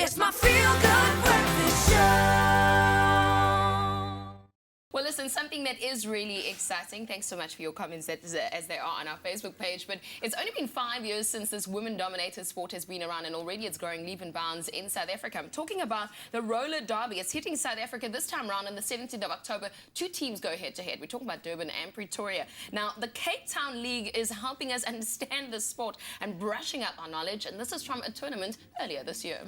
It's my feel-good breakfast show. Well, listen, something that is really exciting, thanks so much for your comments as they are on our Facebook page, but it's only been 5 years since this women-dominated sport has been around, and already it's growing leap and bounds in South Africa. I'm talking about the Roller Derby. It's hitting South Africa this time around on the 17th of October. Two teams go head-to-head. We're talking about Durban and Pretoria. Now, the Cape Town League is helping us understand the sport and brushing up our knowledge, and this is from a tournament earlier this year.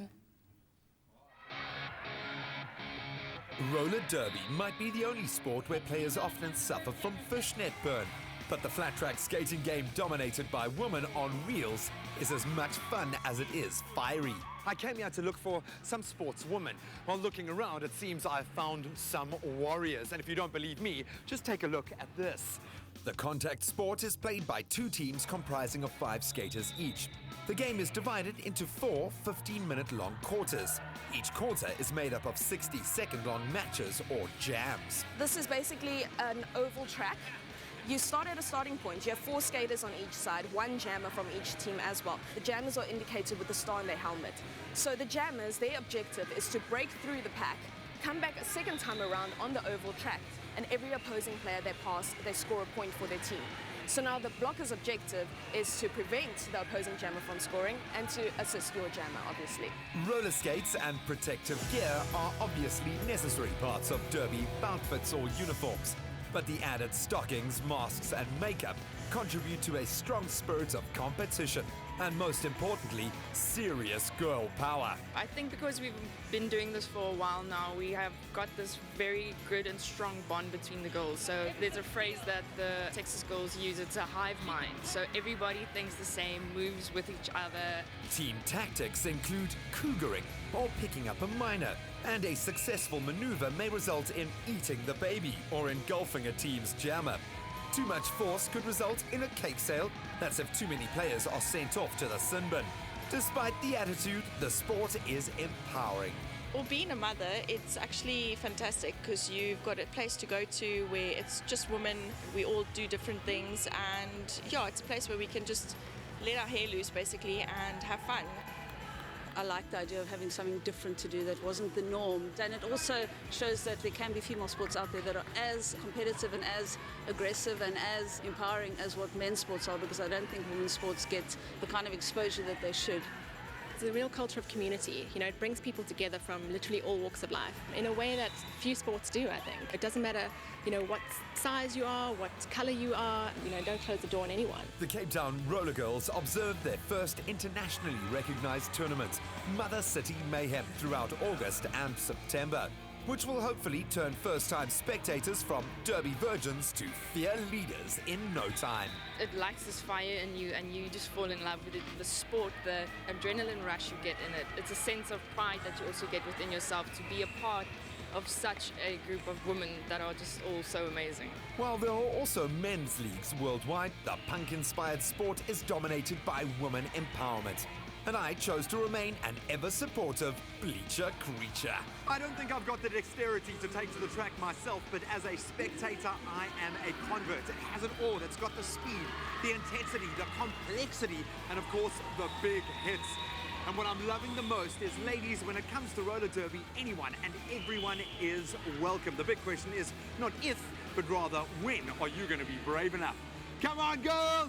Roller derby might be the only sport where players often suffer from fishnet burn, but the flat track skating game dominated by women on wheels is as much fun as it is fiery. I came here to look for some sportswomen. While looking around, it seems I've found some warriors. And if you don't believe me, just take a look at this. The contact sport is played by two teams comprising of 5 skaters each. The game is divided into 4 15-minute-long quarters. Each quarter is made up of 60-second-long matches or jams. This is basically an oval track. You start at a starting point. You have 4 skaters on each side, 1 jammer from each team as well. The jammers are indicated with the star on their helmet. So the jammers, their objective is to break through the pack, come back a second time around on the oval track, and every opposing player they pass, they score a point for their team. So now the blocker's objective is to prevent the opposing jammer from scoring and to assist your jammer, obviously. Roller skates and protective gear are obviously necessary parts of derby outfits or uniforms, but the added stockings, masks and makeup contribute to a strong spirit of competition and, most importantly, serious girl power. I think because we've been doing this for a while now, we have got this very good and strong bond between the girls. So there's a phrase that the Texas girls use, it's a hive mind. So everybody thinks the same, moves with each other. Team tactics include cougaring, or picking up a minor, and a successful maneuver may result in eating the baby or engulfing a team's jammer. Too much force could result in a cake sale. That's if too many players are sent off to the sin bin. Despite the attitude, the sport is empowering. Well, being a mother, it's actually fantastic because you've got a place to go to where it's just women, we all do different things, and yeah, it's a place where we can just let our hair loose basically and have fun. I like the idea of having something different to do that wasn't the norm. And it also shows that there can be female sports out there that are as competitive and as aggressive and as empowering as what men's sports are, because I don't think women's sports get the kind of exposure that they should. It's a real culture of community. You know, it brings people together from literally all walks of life in a way that few sports do, I think. It doesn't matter, you know, what size you are, what colour you are, you know, don't close the door on anyone. The Cape Town Roller Girls observed their first internationally recognised tournament, Mother City Mayhem, throughout August and September, which will hopefully turn first-time spectators from derby virgins to fear leaders in no time. It lights this fire in you and you just fall in love with it. The sport, the adrenaline rush you get in it. It's a sense of pride that you also get within yourself to be a part of such a group of women that are just all so amazing. While there are also men's leagues worldwide, the punk-inspired sport is dominated by women empowerment. And I chose to remain an ever-supportive bleacher creature. I don't think I've got the dexterity to take to the track myself, but as a spectator, I am a convert. It has it all. It's got the speed, the intensity, the complexity, and of course, the big hits. And what I'm loving the most is, ladies, when it comes to roller derby, anyone and everyone is welcome. The big question is not if, but rather when are you going to be brave enough? Come on, girls!